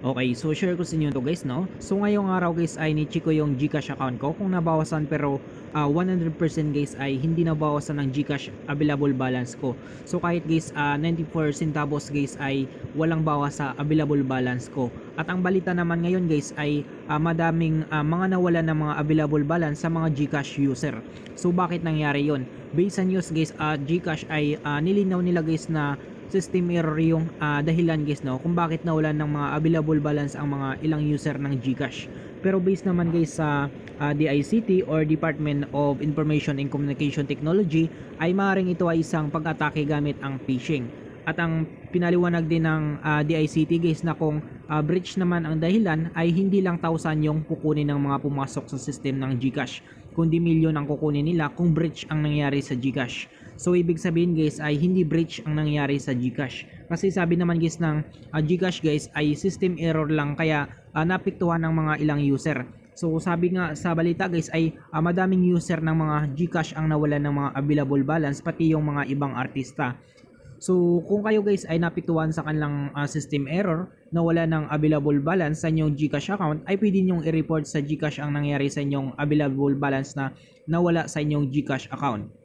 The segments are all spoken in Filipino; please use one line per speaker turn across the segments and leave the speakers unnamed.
Okay, so share ko sa inyo to guys, no? So ngayong araw guys ay ni-check ko yung GCash account ko kung nabawasan pero 100% guys ay hindi nabawasan ng GCash available balance ko. So kahit guys 94 centavos guys ay walang bawas sa available balance ko. At ang balita naman ngayon guys ay madaming mga nawala ng mga available balance sa mga GCash user. So bakit nangyari yon? Based sa news guys, GCash ay nilinaw nila guys na system error yung dahilan guys, no, kung bakit nawalan ng mga available balance ang mga ilang user ng GCash. Pero based naman guys sa DICT or Department of Information and Communication Technology ay maaaring ito ay isang pag-atake gamit ang phishing. At ang pinaliwanag din ng DICT guys na kung breach naman ang dahilan ay hindi lang 1,000 yung kukunin ng mga pumasok sa system ng GCash, kundi milyon ang kukunin nila kung breach ang nangyari sa GCash. So ibig sabihin guys ay hindi breach ang nangyari sa GCash. Kasi sabi naman guys ng GCash guys ay system error lang kaya napiktuhan ng mga ilang user. So sabi nga sa balita guys ay madaming user ng mga GCash ang nawalan ng mga available balance pati yung mga ibang artista. So kung kayo guys ay napiktuhan sa kanilang system error na wala ng available balance sa inyong GCash account ay pwede nyong i-report sa GCash ang nangyari sa inyong available balance na nawala sa inyong GCash account.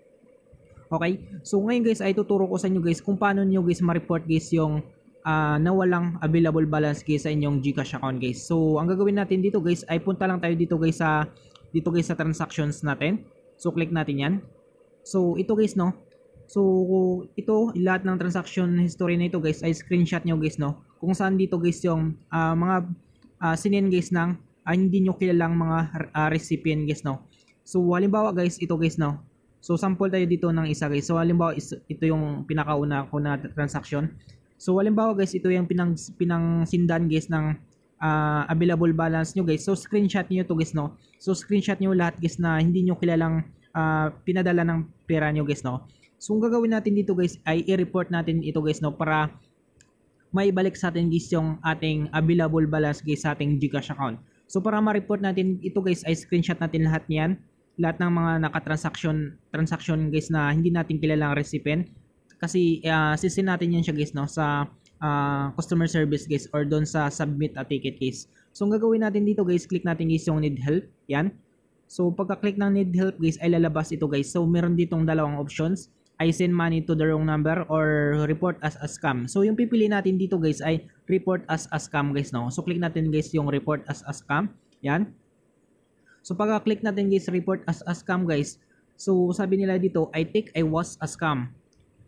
Okay? So ngayon guys ay tuturo ko sa inyo guys kung paano nyo guys ma-report guys yung nawalang available balance guys sa inyong GCash account guys. So ang gagawin natin dito guys ay punta lang tayo dito guys sa transactions natin. So click natin 'yan. So ito guys, no. So ito lahat ng transaction history na ito guys ay screenshot nyo guys, no. Kung saan dito guys yung mga sinend guys ng hindi nyo kilalang mga recipient guys, no. So halimbawa guys ito guys, no. So sample tayo dito ng isa guys. So halimbawa ito yung pinakauna ko na transaction. So halimbawa guys ito yung pinangsindan guys ng available balance nyo guys. So screenshot niyo to guys, no. So screenshot niyo lahat guys na hindi nyo kilalang pinadala ng pera nyo guys, no. So ang gagawin natin dito guys ay i-report natin ito guys, no, para maibalik sa atin guys yung ating available balance guys sa ating GCash account. So para ma-report natin ito guys ay screenshot natin lahat niyan. Lahat ng mga transaction guys na hindi natin kilalang recipient kasi sisin natin yan siya guys, no, sa customer service guys or doon sa submit a ticket guys. So ang gagawin natin dito guys, click natin guys yung need help, yan. So pagka-click ng need help guys ay lalabas ito guys. So meron ditong dalawang options, I send money to the wrong number or report as a scam. So yung pipili natin dito guys ay report as a scam guys, no. So click natin guys yung report as a scam, yan. So pagka-click natin guys report as a scam guys, so sabi nila dito, I think I was a scam.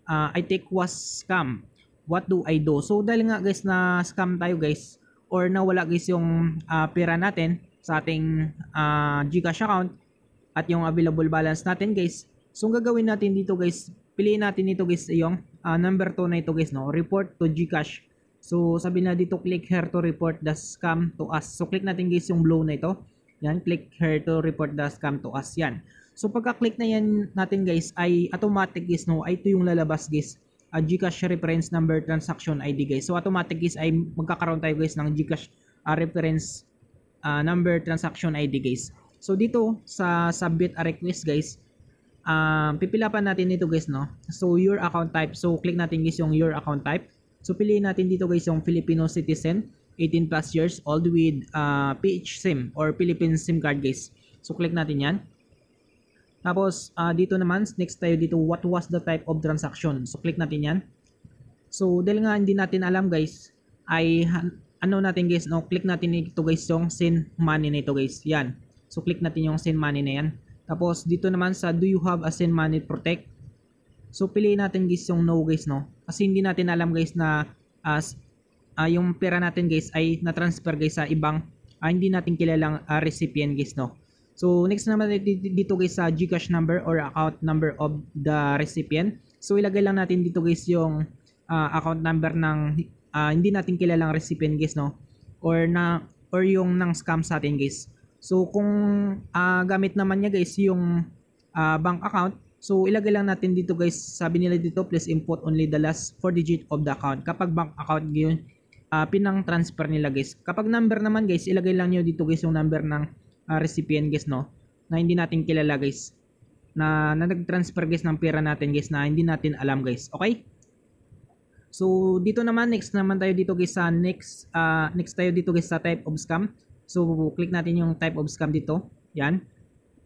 I think was scam. What do I do? So dahil nga guys na scam tayo guys or nawala guys yung pera natin sa ating GCash account at yung available balance natin guys. So ang gagawin natin dito guys, piliin natin ito guys yung number 2 na ito guys, no, report to GCash. So sabi na dito click here to report the scam to us. So click natin guys yung blue na ito. Yan, click here to report the scam to us, yan. So pagka-click na yan natin guys ay automatic guys, no, ay ito yung lalabas guys, GCash reference number transaction ID guys. So automatic guys ay magkakaroon tayo guys ng GCash reference number transaction ID guys. So dito sa submit a request guys, pipilapan natin dito guys, no. So your account type, so click natin guys yung your account type. So piliin natin dito guys yung Filipino citizen 18 plus years old with PH SIM or Philippine SIM card guys. So click natin yan. Tapos dito naman next tayo dito, what was the type of transaction. So click natin yan. So dahil nga hindi natin alam guys ay ano natin guys, no, click natin ito guys yung send money na ito guys, yan. So click natin yung send money na yan. Tapos dito naman sa do you have a send money protect, so piliin natin guys yung no guys, no, kasi hindi natin alam guys na yung pera natin guys ay na-transfer guys sa ibang hindi natin kilalang recipient guys, no. So next naman dito guys sa GCash number or account number of the recipient. So ilagay lang natin dito guys yung account number ng hindi natin kilalang recipient guys, no, or yung nang scam sa atin guys. So kung gamit naman niya guys yung bank account, so ilagay lang natin dito guys, sabi nila dito please input only the last 4 digit of the account kapag bank account yun pinang transfer nila guys. Kapag number naman guys, ilagay lang nyo dito guys yung number ng recipient guys, no, na hindi natin kilala guys, na nag-transfer guys ng pera natin guys na hindi natin alam guys. Okay? So dito naman, next naman tayo dito guys sa next tayo dito guys sa type of scam. So click natin yung type of scam dito. Yan.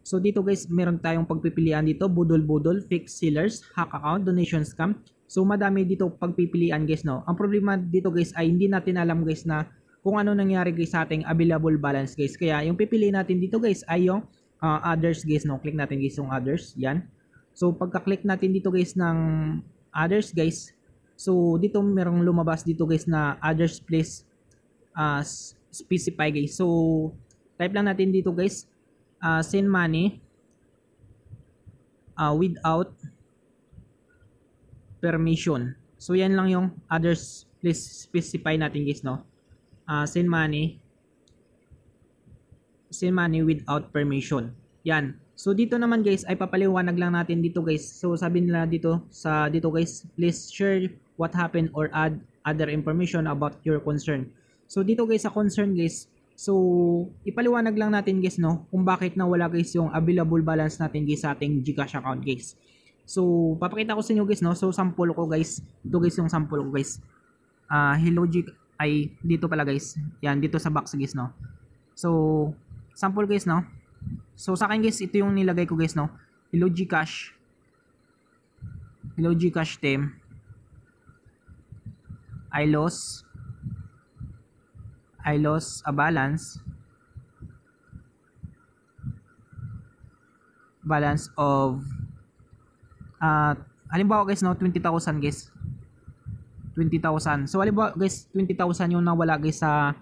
So dito guys, meron tayong pagpipilian dito, budol-budol, fake sellers, hack account, donation scam. So madami dito pagpipilian guys, no. Ang problema dito guys ay hindi natin alam guys na kung ano nangyari guys sa ating available balance guys. Kaya yung pipiliin natin dito guys ay yung others guys, no. Click natin guys yung others, yan. So pagka-click natin dito guys ng others guys, so dito merong lumabas dito guys na others please specify guys. So type lang natin dito guys, send money without permission. So yan lang yung others please specify natin guys, no. Send money without permission. Yan. So dito naman guys ay papaliwanag lang natin dito guys. So sabi nila dito guys, please share what happened or add other information about your concern. So dito guys sa concern guys, so ipaliwanag lang natin guys, no, kung bakit nawala guys yung available balance natin guys sa ating GCash account guys. So papakita ko sa inyo guys, no. So sample ko guys. Ito guys yung sample ko guys. Hello ay dito pala guys. Yan dito sa box guys, no. So sample guys, no. So sa akin guys, ito yung nilagay ko guys, no. Hello GCash team. I lost a balance of halimbawa guys, no, 20,000 guys. 20,000. So halimbawa guys, 20,000 yung nawala guys sa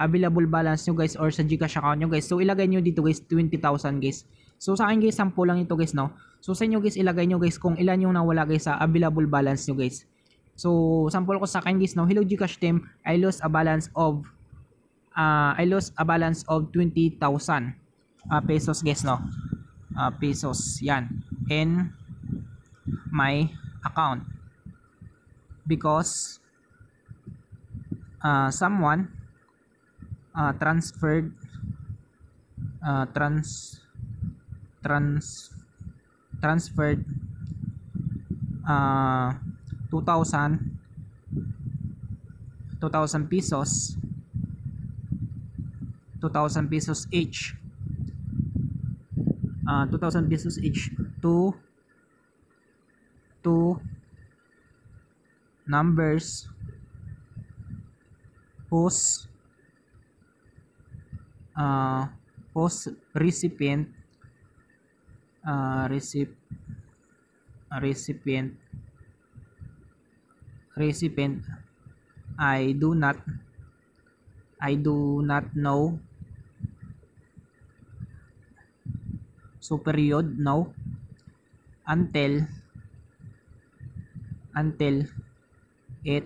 available balance nyo guys or sa GCash account nyo guys. So ilagay nyo dito guys 20,000 guys. So sa akin guys, sample lang ito guys, no. So sa inyo guys, ilagay nyo guys kung ilan yung nawala guys sa available balance nyo guys. So sample ko sa akin guys, no. Hello GCash team, I lost a balance of 20,000 pesos guys, no. Pesos yan in my account because someone transferred 2,000 pesos 2,000 pesos each 2,000 pesos each to numbers whose recipient I do not know. So period, no, until it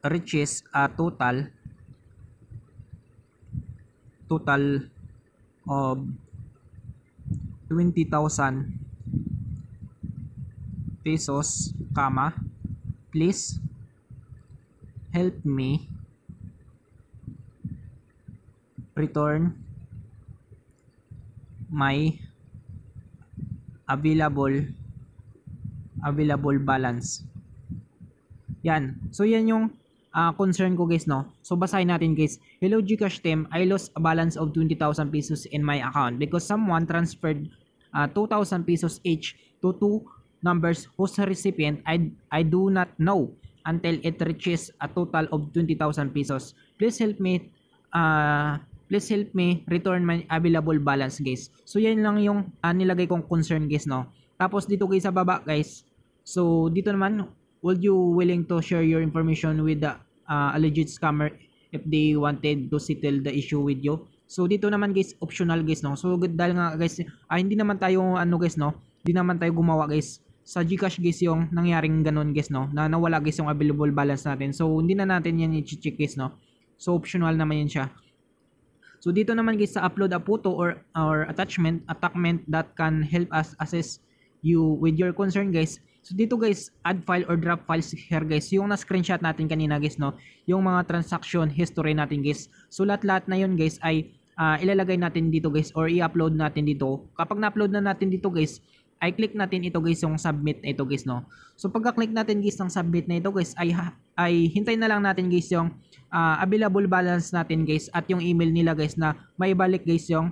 reaches a total of 20,000 pesos, please help me return my available balance. Yan. So yan yung concern ko guys, no. So basahin natin guys. Hello GCash team, I lost a balance of 20,000 pesos in my account because someone transferred 2,000 pesos each to two numbers whose recipient I do not know until it reaches a total of 20,000 pesos. Please help me return my available balance guys. So yan lang yung nilagay kong concern guys, no. Tapos dito guys sa baba guys, so dito naman, would you willing to share your information with the alleged scammer if they wanted to settle the issue with you? So dito naman guys, optional guys, no. So dahil nga guys, hindi naman tayo guys, no, hindi naman tayo gumawa guys sa GCash guys yung nangyaring ganun guys, no, na nawala guys yung available balance natin. So hindi na natin yan i-check guys, no. So optional naman yan siya. So dito naman guys sa upload a photo or attachment that can help us assess you with your concern guys. So dito guys, add file or drop files here guys. Yung na-screenshot natin kanina guys, no, yung mga transaction history natin guys. So lahat na yun guys ay ilalagay natin dito guys or i-upload natin dito. Kapag na-upload na natin dito guys, ay click natin ito guys yung submit na ito guys no. So pagka-click natin guys ng submit na ito guys ay hintayin na lang natin guys yung available balance natin guys at yung email nila guys na may balik guys yung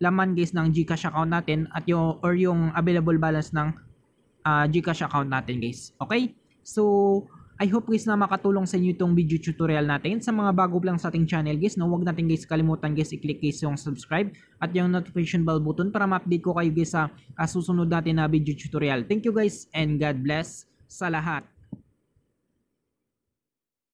laman guys ng GCash account natin at yung available balance ng GCash account natin guys. Okay? So I hope guys na makatulong sa inyo itong video tutorial natin. Sa mga bago lang sa ating channel guys, no, huwag natin guys kalimutan guys i-click guys yung subscribe at yung notification bell button para ma-update ko kayo guys sa susunod natin na video tutorial. Thank you guys and God bless sa lahat.